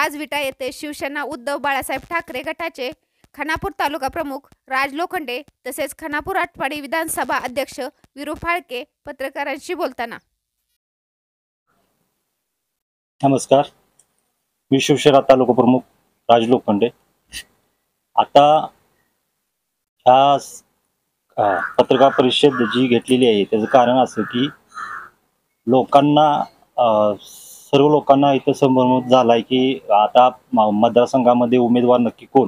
आज विटा येथे शिवसेना उद्धव बाळासाहेब ठाकरे गटाचे खानापूर तालुका प्रमुख राज लोखंडे तसेच खानापूर आटपाडी विधानसभा अध्यक्ष विरू फाळके पत्रकारांशी बोलताना. नमस्कार, मी शिवसेना तालुका प्रमुख राज लोखंडे. आता ह्या पत्रकार परिषद जी घेतलेली आहे त्याचं कारण असं की लोकांना सर्व लोकांना इथं संभ्रम झाला आहे की आता मतदारसंघामध्ये उमेदवार नक्की कोण.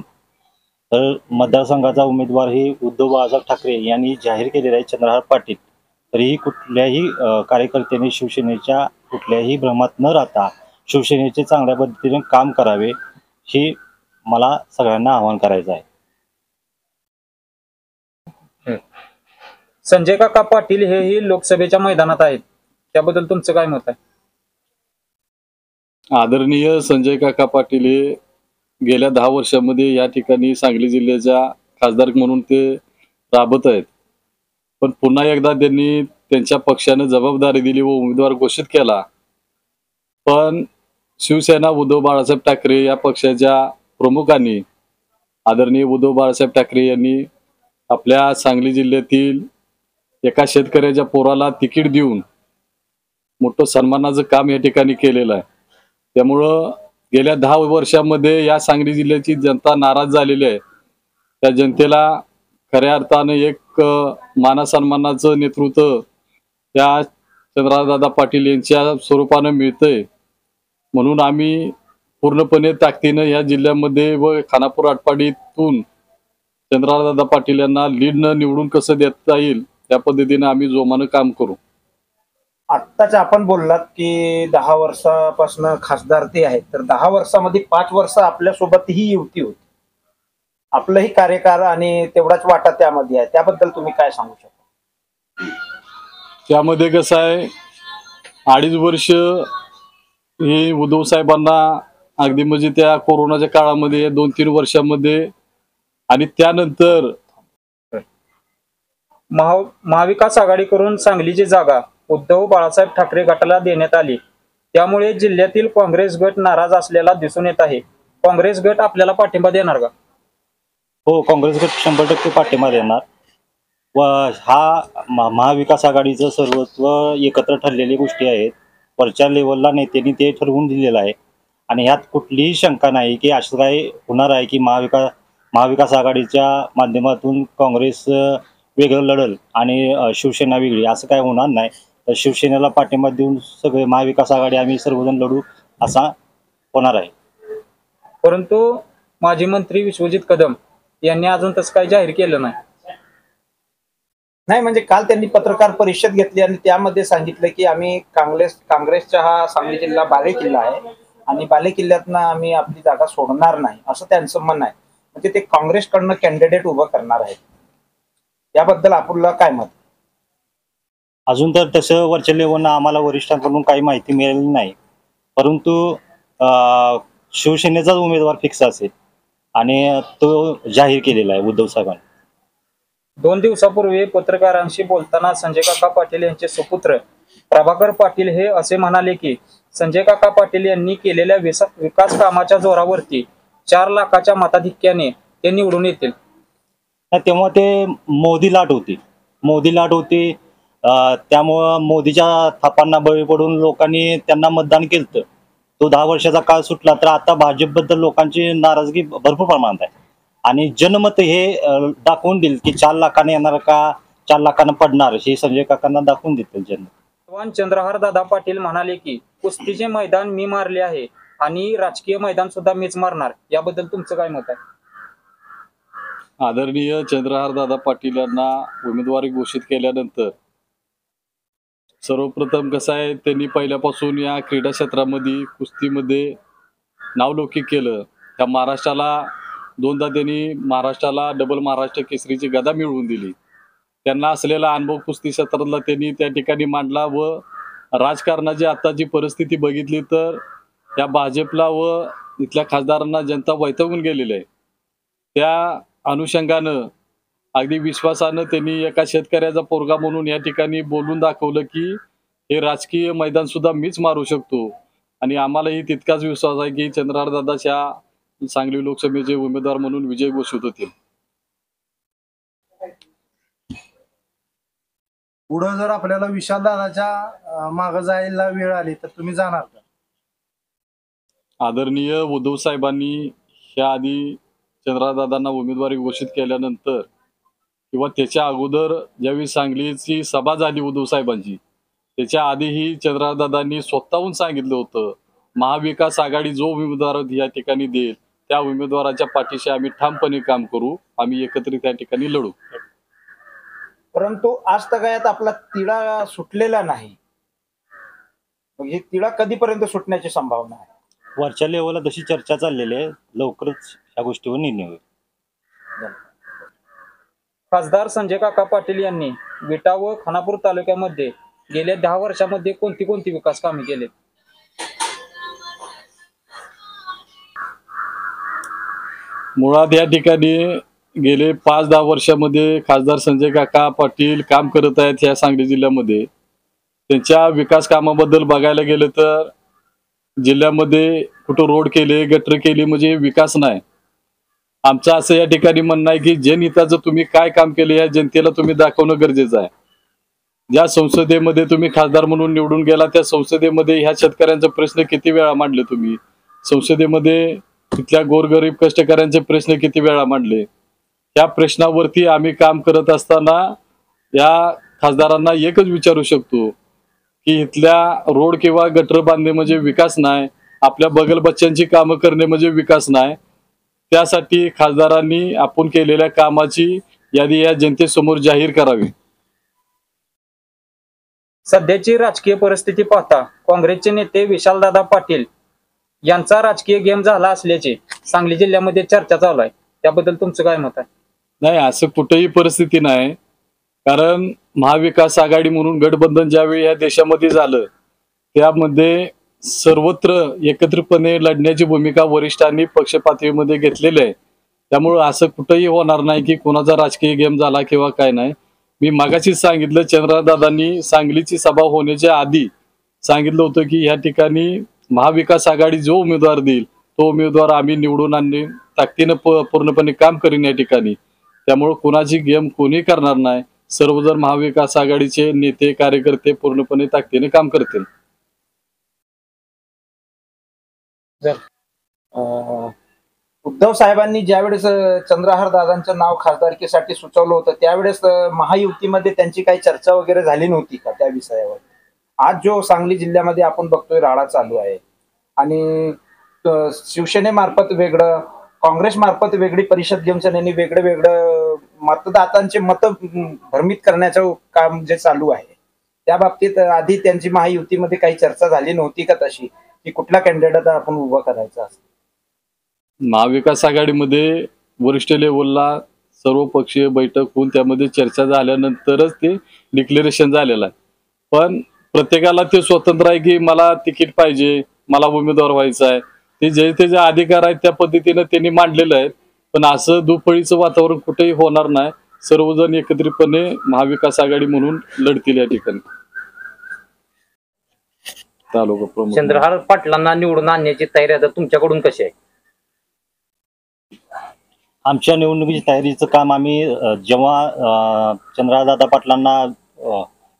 तर मतदारसंघाचा उमेदवार हे उद्धव बाळासाहेब ठाकरे यांनी जाहीर केलेला आहे, चंद्रहार पाटील. तरीही कुठल्याही कार्यकर्त्यांनी शिवसेनेच्या कुठल्याही भ्रमात न राहता शिवसेनेचे चांगल्या पद्धतीने काम करावे हे मला सगळ्यांना आवाहन करायचं आहे. संजय काका पाटील हेही लोकसभेच्या मैदानात आहेत, त्याबद्दल तुमचं काय मत आहे? आदरणीय संजय काका पाटील हे गेल्या 10 वर्षांमध्ये या ठिकाणी सांगली जिल्ह्याच्या खासदार म्हणून ते राबत आहेत. पण पुन्हा एकदा त्यांनी त्यांच्या पक्षाने जबाबदारी दिली व उमेदवार घोषित केला. पण शिवसेना उद्धव बाळासाहेब ठाकरे या पक्षाच्या प्रमुखांनी आदरणीय उद्धव बाळासाहेब ठाकरे यांनी आपल्या सांगली जिल्ह्यातील एका शेतकऱ्याच्या पोराला तिकीट देऊन मोठं सन्मानाचं काम या ठिकाणी केलेलं आहे. त्यामुळं गेल्या 10 वर्षांमध्ये या सांगली जिल्ह्याची जनता नाराज झालेली आहे. त्या जनतेला खऱ्या अर्थानं एक मानसन्मानाचं नेतृत्व या चंद्रहारदादा पाटील यांच्या स्वरूपानं मिळतंय. म्हणून आम्ही पूर्णपणे ताकदीनं या जिल्ह्यामध्ये व खानापूर आटपाडीतून चंद्रहारदादा पाटील यांना लीडनं निवडून कसं देता येईल त्या पद्धतीने आम्ही जोमानं काम करू. आत्ताच आपण बोललात की 10 वर्षापासून खासदार ते आहेत, तर 10 वर्षामध्ये 5 वर्ष आपल्यासोबत ही युती होती. आपलंही कार्यकाळ आणि तेवढाच वाटा त्यामध्ये आहे, त्याबद्दल तुम्ही काय सांगू शकता? त्यामध्ये कसं आहे, 2.5 वर्ष हे उद्धव साहेबांना अगदी म्हणजे त्या कोरोनाच्या काळामध्ये 2-3 वर्षामध्ये आणि त्यानंतर महाविकास आघाडीकडून सांगलीची जागा उद्धव बाळासाहेब ठाकरे गटाला देण्यात आली. त्यामुळे जिल्ह्यातील काँग्रेस गट नाराज असलेला दिसून येत आहे. काँग्रेस गट आपल्याला पाठिंबा देणार का? हो, काँग्रेस गट 100% पाठिंबा देणार. व हा महाविकास आघाडीचं सर्वत्व एकत्र ठरलेली गोष्टी आहेत. वरच्या लेवलला नेत्यांनी ते ठरवून दिलेलं आहे आणि ह्यात कुठलीही शंका नाही की असं काय होणार आहे की महाविकास आघाडीच्या माध्यमातून काँग्रेस वेगळं लढल आणि शिवसेना वेगळी, असं काय होणार नाही. तर शिवसेनेला पाठिंबा देऊन सगळे महाविकास आघाडी आम्ही सर्वजण लढू असा होणार आहे. परंतु माजी मंत्री विश्वजित कदम यांनी अजून तसं काही जाहीर केलं नाही. म्हणजे काल त्यांनी पत्रकार परिषद घेतली आणि त्यामध्ये सांगितलं की आम्ही काँग्रेसचा हा सांगली जिल्हा बाले किल्ला आहे आणि बाले किल्ल्यातनं आम्ही आपली जागा सोडणार नाही, असं त्यांचं म्हणणं आहे. म्हणजे ते काँग्रेसकडनं कॅन्डिडेट उभं करणार आहेत. याबद्दल आपल्याला काय मत? अजून तर तसं वरच्या लेवलला आम्हाला वरिष्ठांकडून काही माहिती मिळालेली नाही, परंतु शिवसेनेचाच उमेदवार फिक्स असेल आणि तो जाहीर केलेला आहे उद्धव साहेबांनी. 2 दिवसापूर्वी पत्रकारांशी बोलताना संजय काका पाटील यांचे सुपुत्र प्रभाकर पाटील हे असे म्हणाले की संजय काका पाटील यांनी केलेल्या विकास कामाच्या जोरावरती 4 लाखाच्या मताधिक्याने ते निवडून येतील. तेव्हा ते मोदी लाट होती. त्यामुळं मोदीच्या थापांना बळी पडून लोकांनी त्यांना मतदान केलं. तो 10 वर्षाचा काळ सुटला तर आता भाजपबद्दल लोकांची नाराजगी भरपूर प्रमाणात आहे आणि जनमत हे दाखवून देईल की 4 लाखाने येणार का 4 लाखांना पडणार हे संजय काकांना दाखवून देतील जनमत. चंद्रहारदादा पाटील म्हणाले की कुस्तीचे मैदान मी मारले आहे आणि राजकीय मैदान सुद्धा मीच मारणार, याबद्दल तुमचं काय मत आहे? आदरणीय चंद्रहारदादा पाटील यांना उमेदवारी घोषित केल्यानंतर सर्वप्रथम कसं आहे, त्यांनी पहिल्यापासून या क्रीडा क्षेत्रामध्ये कुस्तीमध्ये नावलौकिक केलं. त्या महाराष्ट्राला 2दा त्यांनी महाराष्ट्राला डबल महाराष्ट्र केसरीची गदा मिळवून दिली. त्यांना असलेला अनुभव कुस्ती क्षेत्रातला त्यांनी त्या ठिकाणी मांडला व राजकारणाची आताची परिस्थिती बघितली तर त्या भाजपला व इथल्या खासदारांना जनता वैतागून गेलेली आहे. त्या अनुषंगानं अगदी विश्वासानं त्यांनी एका शेतकऱ्याचा पोरगा म्हणून या ठिकाणी बोलून दाखवलं की हे राजकीय मैदान सुद्धा मीच मारू शकतो. आणि आम्हालाही तितकाच विश्वास आहे की चंद्रहारदादाच ह्या सांगली लोकसभेचे उमेदवार म्हणून विजय घोषित होतील. पुढं जर आपल्याला विशालदादाच्या मागं जायला वेळ आली तर तुम्ही जाणार का? आदरणीय उद्धव साहेबांनी ह्या आधी चंद्रहारदादांना उमेदवारी घोषित केल्यानंतर किंवा त्याच्या अगोदर ज्यावेळी सांगलीची सभा झाली उद्धव साहेबांची, त्याच्या आधीही चंद्रहारदादांनी स्वतःहून सांगितलं होतं, महाविकास आघाडी जो उमेदवार या ठिकाणी देईल त्या उमेदवाराच्या पाठीशी आम्ही ठामपणे काम करू, आम्ही एकत्रित त्या ठिकाणी लढू. परंतु आज तगायत आपला तिढा सुटलेला नाही. मग ही तिढा कधीपर्यंत सुटण्याची संभावना आहे? वरच्या लेवलला जशी चर्चा चाललेली आहे, लवकरच या गोष्टीवर निर्णय होईल. खासदार संजय काका पाटील यांनी विटा व खानापूर तालुक्यामध्ये गेल्या 10 वर्षामध्ये कोणती विकास कामे केली? मुळात या ठिकाणी गेले 5-10 वर्षामध्ये खासदार संजय काका पाटील काम करत आहेत ह्या सांगली जिल्ह्यामध्ये. त्यांच्या विकास कामाबद्दल बघायला गेलं तर जिल्ह्यामध्ये कुठं रोड केले, गटर केली म्हणजे विकास नाही. आमचं असं या ठिकाणी म्हणणं आहे की जनहिताचं तुम्ही काय काम केले या जनतेला तुम्ही दाखवणं गरजेचं आहे. ज्या संसदेमध्ये तुम्ही खासदार म्हणून निवडून गेला त्या संसदेमध्ये ह्या शेतकऱ्यांचा प्रश्न किती वेळा मांडले तुम्ही, संसदेमध्ये तिथल्या गोरगरीब कष्टकऱ्यांचे प्रश्न किती वेळा मांडले. त्या प्रश्नावरती आम्ही काम करत असताना या खासदारांना एकच विचारू शकतो की इथल्या रोड किंवा गटर बांधणे म्हणजे विकास नाही, आपल्या बगल बच्च्यांची कामं करणे म्हणजे विकास नाही. त्यासाठी खासदारांनी आपण केलेल्या कामाची यादी या जनतेसमोर जाहीर करावी. सध्याची राजकीय परिस्थिती पाहता काँग्रेसचे नेते विशालदादा पाटील यांचा राजकीय गेम झाला असल्याची सांगली जिल्ह्यामध्ये चर्चा चालू आहे, त्याबद्दल तुमचं काय मत आहे? नाही, असं कुठेही परिस्थिती नाही. कारण महाविकास आघाडी म्हणून गठबंधन ज्यावेळी या देशामध्ये झालं त्यामध्ये सर्वत्र एकत्रितपणे लढण्याची भूमिका वरिष्ठांनी पक्षपातळीमध्ये घेतलेली आहे. त्यामुळं असं कुठंही होणार नाही की कोणाचा राजकीय गेम झाला किंवा काय नाही. मी मागाशीच सांगितलं, चंद्रहारदादांनी सांगलीची सभा होण्याच्या आधी सांगितलं होतं की या ठिकाणी महाविकास आघाडी जो उमेदवार देईल तो उमेदवार आम्ही निवडून आणणे ताकदीनं पूर्णपणे काम करीन या ठिकाणी. त्यामुळं कोणाची गेम कोणी करणार नाही. सर्वजण महाविकास आघाडीचे नेते कार्यकर्ते पूर्णपणे ताकदीने काम करतील. उद्धव साहेबांनी ज्यावेळेस चंद्रहार दादांचं नाव खासदारकीसाठी सुचवलं होतं त्यावेळेस महायुतीमध्ये त्यांची काही चर्चा वगैरे झाली नव्हती का त्या विषयावर? आज जो सांगली जिल्ह्यामध्ये आपण बघतोय राडा चालू आहे आणि शिवसेनेमार्फत वेगळं, काँग्रेस मार्फत वेगळी परिषद घेऊन त्यांनी वेगळं मतदातांचे मत भ्रमित करण्याचं काम जे चालू आहे त्या बाबतीत आधी त्यांची महायुतीमध्ये काही चर्चा झाली नव्हती का तशी, की कुठला कॅन्डिडेट आपण उभा करायचा असं? महाविकास आघाडीमध्ये वरिष्ठ लेवलला सर्व पक्षीय बैठक होऊन त्यामध्ये चर्चा झाल्यानंतरच ते डिक्लेरेशन झालेलं आहे. पण प्रत्येकाला ते स्वतंत्र आहे की मला तिकीट पाहिजे, मला उमेदवार व्हायचा आहे, ते जे त्याचे अधिकार आहेत त्या पद्धतीने त्यांनी मांडलेलं आहे. पण असं दुपळीचं वातावरण कुठेही होणार नाही. सर्वजण एकत्रितपणे महाविकास आघाडी म्हणून लढतील या ठिकाणी. तालुका प्रमुख चंद्रहार पाटलांना निवडून आणण्याची तयारी आता तुमच्याकडून कशी आहे? आमच्या निवडणुकीची तयारीचं काम आम्ही जेव्हा चंद्रहारदादा पाटलांना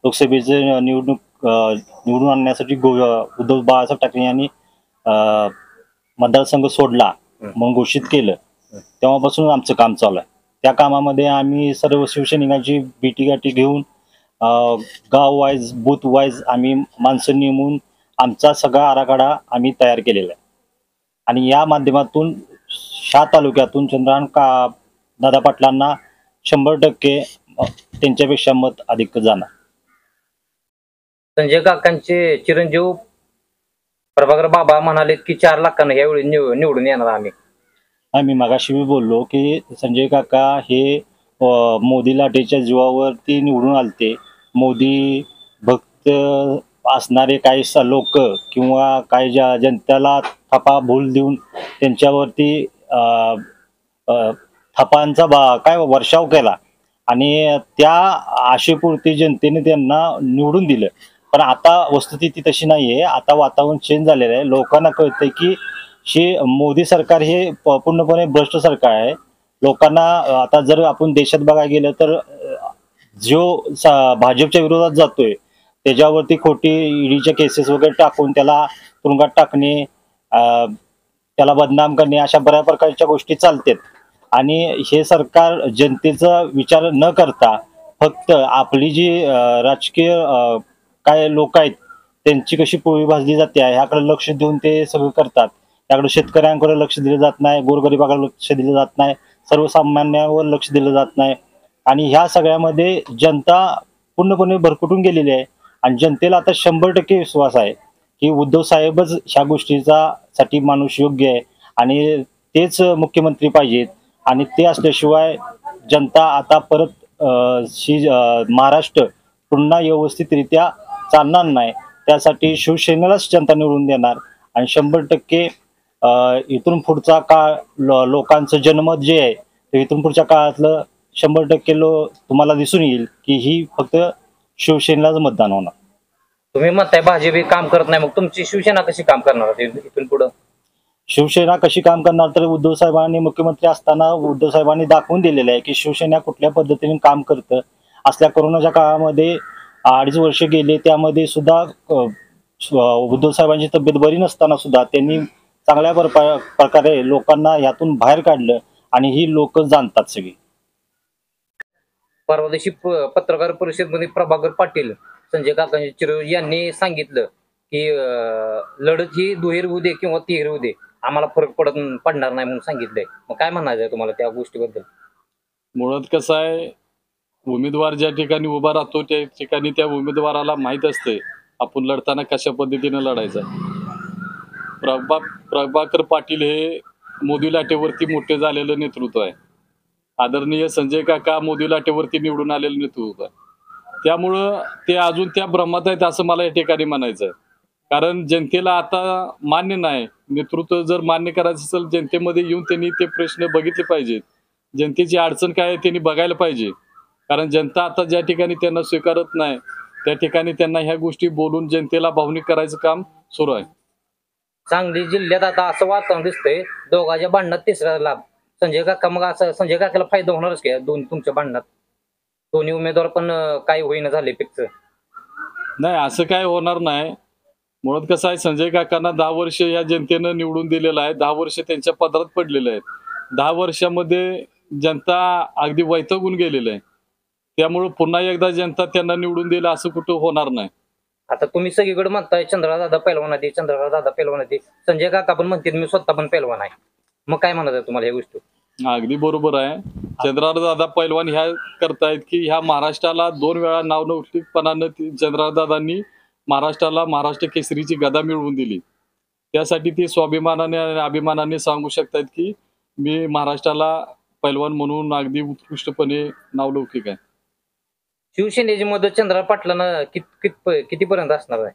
लोकसभेचे निवडून आणण्यासाठी उद्धव बाळासाहेब ठाकरे यांनी मतदारसंघ सोडला म्हणून घोषित केलं तेव्हापासून आमचं काम चालू आहे. त्या कामामध्ये आम्ही सर्व शिवसैनिकांची भेटीगाठी घेऊन गाव वाईज बूथ वाईज आम्ही माणसं नेमून आमचा सगळा आराखडा आम्ही तयार केलेला आहे आणि या माध्यमातून ह्या तालुक्यातून चंद्रहार दादा पाटलांना 100% त्यांच्यापेक्षा मत अधिक जाणार. संजय काकांचे चिरंजीव प्रभाकर बाबा म्हणाले की 4 लाखांना यावेळी निवडून येणार आम्ही. मी मगाशी मी बोललो की संजय काका हे मोदी लाटेच्या जीवावरती निवडून आलते. मोदी भक्त असणारे काही लोक किंवा काही जनतेला थपा भूल देऊन त्यांच्यावरती थपांचा काय वर्षाव केला आणि त्या आशेपुरती जनतेने त्यांना निवडून दिलं पण आता वस्तुस्थिती तशी नाहीये. आता वातावरण चेंज झालेलं आहे. लोकांना कळतंय की मोदी सरकार हे पूर्णपणे भ्रष्ट सरकार आहे. लोकांना आता जर आपण देशात बघायला गेलं तर भाजपच्या विरोधात जातोय त्याच्यावरती खोटी ईडीच्या केसेस वगैरे टाकून त्याला तुरुंगात टाकणे, त्याला बदनाम करणे, अशा बऱ्या प्रकारच्या गोष्टी चालतात. आणि हे सरकार जनतेचा विचार न करता फक्त आपली जी राजकीय काय लोक आहेत त्यांची कशी पोळी भाजली जाते ह्याकडे लक्ष देऊन ते सगळं करतात. त्याकडे शेतकऱ्यांकडे लक्ष दिलं जात नाही, गोरगरिबाकडे लक्ष दिलं जात नाही, सर्वसामान्यांवर लक्ष दिलं जात नाही. आणि ह्या सगळ्यामध्ये जनता पूर्णपणे भरकटून गेलेली आहे. आणि जनतेला आता 100% विश्वास आहे की उद्धव साहेबच ह्या साठी माणूस योग्य आहे आणि तेच मुख्यमंत्री पाहिजेत. आणि ते असल्याशिवाय जनता आता परत महाराष्ट्र पुन्हा व्यवस्थितरित्या चालणार नाही. त्यासाठी शिवसेनेलाच जनता निवडून देणार. आणि 100% इथून पुढचा काळ लोकांचं जनमत जे आहे ते इथून पुढच्या काळातलं 100% तुम्हाला दिसून येईल की ही फक्त शिवसेनेलाच मतदान होणार. तुम्ही म्हणताय भाजप हे काम करत नाही, मग तुमची शिवसेना कशी काम करणार इथून पुढं? शिवसेना कशी काम करणार तर उद्धव साहेबांनी मुख्यमंत्री असताना उद्धव साहेबांनी दाखवून दिलेलं आहे की शिवसेना कुठल्या पद्धतीने काम करतं. असल्या कोरोनाच्या काळामध्ये 2.5 वर्ष गेले, त्यामध्ये सुद्धा उद्धव साहेबांची तब्येत बरी नसताना सुद्धा त्यांनी चांगल्या प्रकारे लोकांना यातून बाहेर काढलं आणि ही लोक जाणतात सगळी. परवा दिवशी पत्रकार परिषदेमध्ये प्रभाकर पाटील, संजय काकांचे चिरंजीव यांनी सांगितलं की लढत ही दुहेरी होऊ दे किंवा तिहेरी होऊ दे, आम्हाला फरक पडणार नाही म्हणून सांगितलंय. मग काय म्हणायचं आहे तुम्हाला त्या गोष्टीबद्दल? मुळात कसं आहे, उमेदवार ज्या ठिकाणी उभा राहतो त्या ठिकाणी त्या उमेदवाराला माहीत असते आपण लढताना कशा पद्धतीने लढायचं. प्रभाकर पाटील हे मोदी लाटेवरती मोठे झालेलं नेतृत्व आहे. आदरणीय संजय काका मोदी लाटेवरती निवडून आलेलं नेतृत्व आहे. त्यामुळं ते अजून त्या भ्रमात आहेत असं मला या ठिकाणी म्हणायचं आहे. कारण जनतेला आता मान्य नाही, नेतृत्व जर मान्य करायचं असेल जनतेमध्ये येऊन त्यांनी ते प्रश्न बघितले पाहिजेत. जनतेची अडचण काय आहे त्यांनी बघायला पाहिजे. कारण जनता आता ज्या ठिकाणी त्यांना स्वीकारत नाही त्या ठिकाणी त्यांना ह्या गोष्टी बोलून जनतेला भावनिक करायचं काम सुरू आहे. सांगली जिल्ह्यात आता असं वातावरण दिसतंय दोघांच्या भांडणात तिसरा लाभ संजय काका. मग असं संजय काकाला फायदा होणारच का तुमच्या भांडणात? दोन्ही उमेदवार पण काही होईना झाले फिक्स. नाही, असं काय होणार नाही. मुळात कसं आहे, संजय काकांना 10 वर्ष या जनतेनं निवडून दिलेलं आहे. 10 वर्ष त्यांच्या पदरात पडलेले आहेत. 10 वर्षामध्ये जनता अगदी वैतागून गेलेलं आहे. त्यामुळे पुन्हा एकदा जनता त्यांना निवडून दिलं असं कुठं होणार नाही. आता तुम्ही सगळीकडे म्हणताय चंद्रकांत दादा पैलवान आहे, चंद्रकांत दादा पैलवान आहे. संजय काका पण म्हणतील मी स्वतः पण पैलवान आहे. मग काय म्हणत आहे तुम्हाला या गोष्टी? अगदी बरोबर आहे. चंद्रकांत दादा पैलवान ह्या करतायत की ह्या महाराष्ट्राला 2 वेळा नावलौकिकपणानं चंद्रकांत दादांनी महाराष्ट्राला महाराष्ट्र केसरीची गदा मिळवून दिली. त्यासाठी ते स्वाभिमानाने आणि अभिमानाने सांगू शकतात की मी महाराष्ट्राला पैलवान म्हणून अगदी उत्कृष्टपणे नावलौकिक आहे. शिवसेनेची मदत चंद्रकांत पाटलांना कितीपर्यंत असणार आहे?